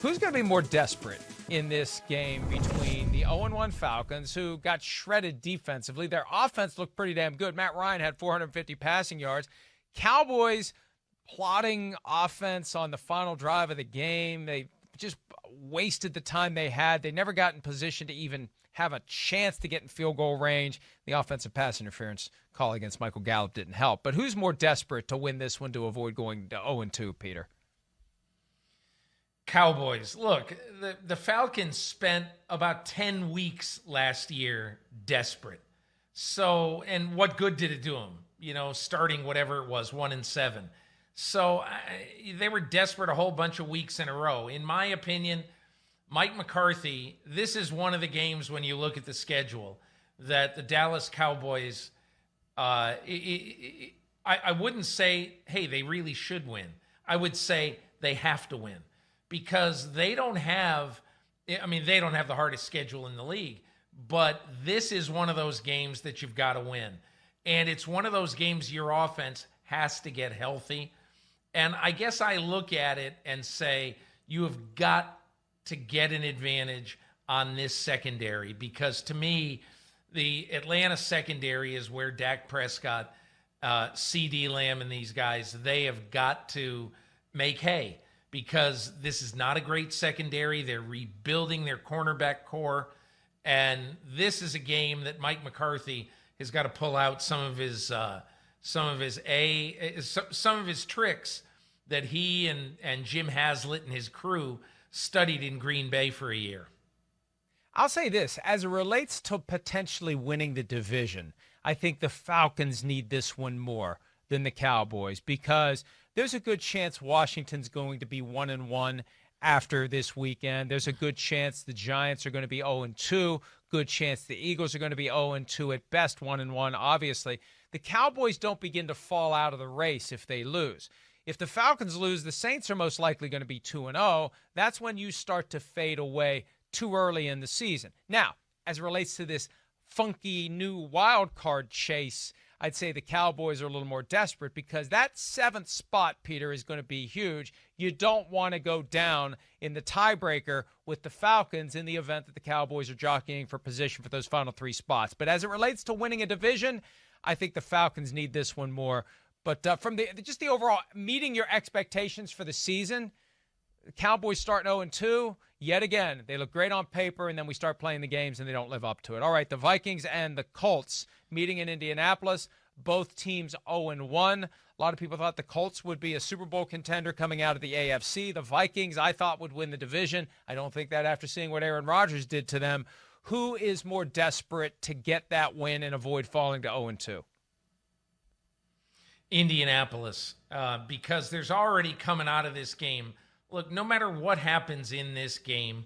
Who's going to be more desperate in this game between the 0-1 Falcons, who got shredded defensively? Their offense looked pretty damn good. Matt Ryan had 450 passing yards. Cowboys plotting offense on the final drive of the game. They just wasted the time they had. They never got in position to even have a chance to get in field goal range. The offensive pass interference call against Michael Gallup didn't help. But who's more desperate to win this one to avoid going to 0-2, Peter? Cowboys. Look, the Falcons spent about 10 weeks last year desperate. So, and what good did it do them? You know, starting whatever it was, 1-7. So they were desperate a whole bunch of weeks in a row. In my opinion, Mike McCarthy, this is one of the games when you look at the schedule that the Dallas Cowboys, I wouldn't say, hey, they really should win. I would say they have to win. Because they don't have the hardest schedule in the league, but this is one of those games that you've got to win. And it's one of those games your offense has to get healthy. And I guess I look at it and say, you have got to get an advantage on this secondary, because to me, the Atlanta secondary is where Dak Prescott, CD Lamb, and these guys, they have got to make hay. Because this is not a great secondary. They're rebuilding their cornerback core. And this is a game that Mike McCarthy has got to pull out some of his tricks that he and Jim Haslett and his crew studied in Green Bay for a year. I'll say this, as it relates to potentially winning the division, I think the Falcons need this one more than the Cowboys, because there's a good chance Washington's going to be 1-1 after this weekend. There's a good chance the Giants are going to be 0-2. Good chance the Eagles are going to be 0-2, at best 1-1, obviously. The Cowboys don't begin to fall out of the race if they lose. If the Falcons lose, the Saints are most likely going to be 2-0. That's when you start to fade away too early in the season. Now, as it relates to this funky new wild card chase, I'd say the Cowboys are a little more desperate, because that 7th spot, Peter, is going to be huge. You don't want to go down in the tiebreaker with the Falcons in the event that the Cowboys are jockeying for position for those final 3 spots. But as it relates to winning a division, I think the Falcons need this one more. But from the overall meeting your expectations for the season, the Cowboys start 0-2. Yet again, they look great on paper, and then we start playing the games and they don't live up to it. All right, the Vikings and the Colts meeting in Indianapolis. Both teams 0-1. A lot of people thought the Colts would be a Super Bowl contender coming out of the AFC. The Vikings, I thought, would win the division. I don't think that after seeing what Aaron Rodgers did to them. Who is more desperate to get that win and avoid falling to 0-2? Indianapolis, because there's already coming out of this game. Look, no matter what happens in this game,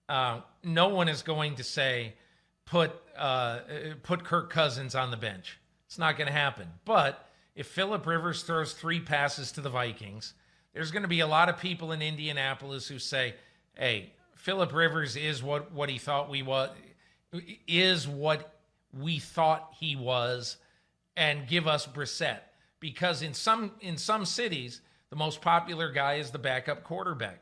no one is going to say, put Kirk Cousins on the bench. It's not going to happen. But if Phillip Rivers throws 3 passes to the Vikings, there's going to be a lot of people in Indianapolis who say, hey, Phillip Rivers is what he thought we was, is what we thought he was, and give us Brissett. Because in some cities, the most popular guy is the backup quarterback.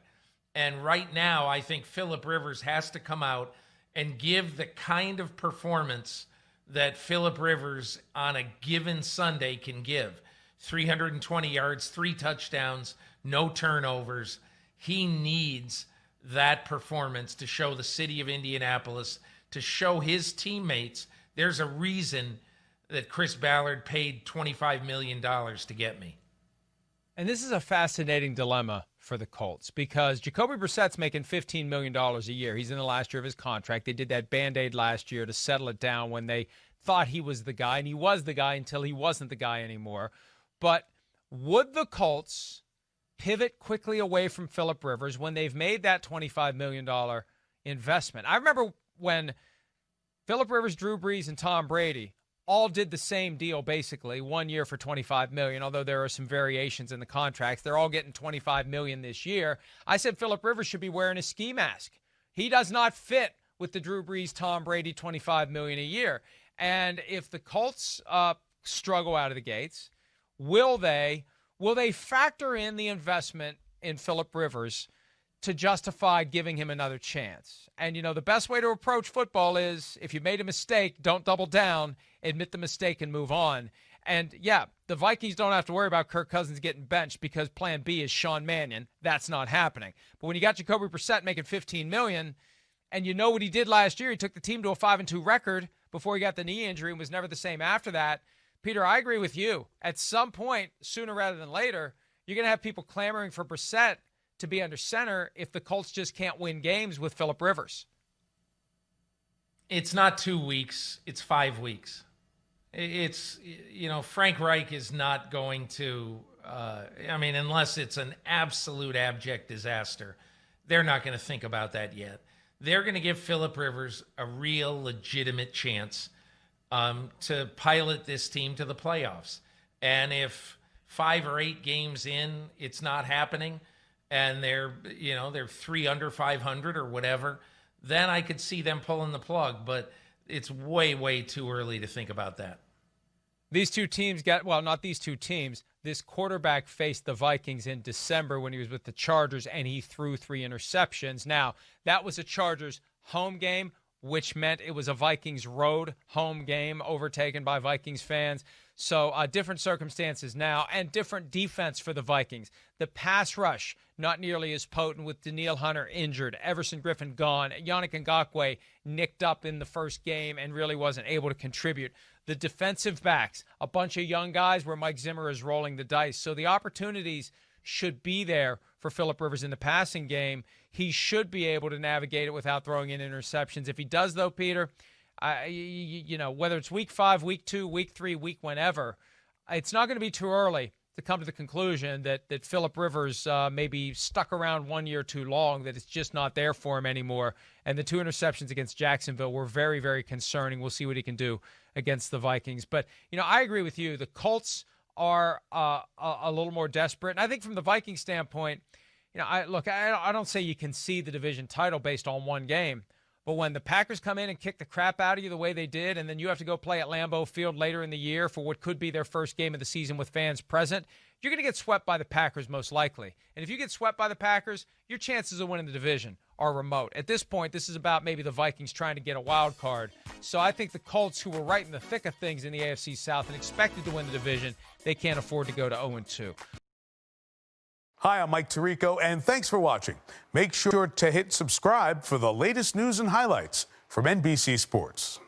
And right now, I think Phillip Rivers has to come out and give the kind of performance that Phillip Rivers on a given Sunday can give. 320 yards, 3 touchdowns, no turnovers. He needs that performance to show the city of Indianapolis, to show his teammates there's a reason that Chris Ballard paid $25 million to get me. And this is a fascinating dilemma for the Colts, because Jacoby Brissett's making $15 million a year. He's in the last year of his contract. They did that Band-Aid last year to settle it down when they thought he was the guy, and he was the guy until he wasn't the guy anymore. But would the Colts pivot quickly away from Phillip Rivers when they've made that $25 million investment? I remember when Phillip Rivers, Drew Brees, and Tom Brady all did the same deal, basically, 1 year for $25 million, although there are some variations in the contracts. They're all getting $25 million this year. I said Phillip Rivers should be wearing a ski mask. He does not fit with the Drew Brees, Tom Brady $25 million a year. And if the Colts struggle out of the gates, will they factor in the investment in Phillip Rivers to justify giving him another chance. And, the best way to approach football is if you made a mistake, don't double down, admit the mistake and move on. And, yeah, the Vikings don't have to worry about Kirk Cousins getting benched because plan B is Sean Mannion. That's not happening. But when you got Jacoby Brissett making $15 million, and you know what he did last year, he took the team to a 5-2 record before he got the knee injury and was never the same after that. Peter, I agree with you. At some point, sooner rather than later, you're going to have people clamoring for Brissett to be under center if the Colts just can't win games with Phillip Rivers. It's not 2 weeks. It's 5 weeks. It's, Frank Reich is not going to, unless it's an absolute abject disaster, they're not going to think about that yet. They're going to give Phillip Rivers a real legitimate chance to pilot this team to the playoffs. And if 5 or 8 games in, it's not happening, and they're 3 under 500 or whatever, then I could see them pulling the plug. But it's way, way too early to think about that. These two teams not these two teams. This quarterback faced the Vikings in December when he was with the Chargers, and he threw 3 interceptions. Now, that was a Chargers home game, which meant it was a Vikings road home game overtaken by Vikings fans. So different circumstances now and different defense for the Vikings. The pass rush, not nearly as potent with Danielle Hunter injured, Everson Griffin gone, Yannick Ngakoue nicked up in the first game and really wasn't able to contribute. The defensive backs, a bunch of young guys where Mike Zimmer is rolling the dice. So the opportunities should be there for Phillip Rivers in the passing game. He should be able to navigate it without throwing in interceptions. If he does, though, Peter, whether it's week 5, week 2, week 3, week whenever, it's not going to be too early to come to the conclusion that Phillip Rivers may be stuck around 1 year too long, that it's just not there for him anymore. And the 2 interceptions against Jacksonville were very, very concerning. We'll see what he can do against the Vikings. But, I agree with you. The Colts are a little more desperate. And I think from the Vikings standpoint, I don't say you can see the division title based on one game. But when the Packers come in and kick the crap out of you the way they did, and then you have to go play at Lambeau Field later in the year for what could be their first game of the season with fans present, you're going to get swept by the Packers most likely. And if you get swept by the Packers, your chances of winning the division are remote. At this point, this is about maybe the Vikings trying to get a wild card. So I think the Colts, who were right in the thick of things in the AFC South and expected to win the division, they can't afford to go to 0-2. Hi, I'm Mike Tirico, and thanks for watching. Make sure to hit subscribe for the latest news and highlights from NBC Sports.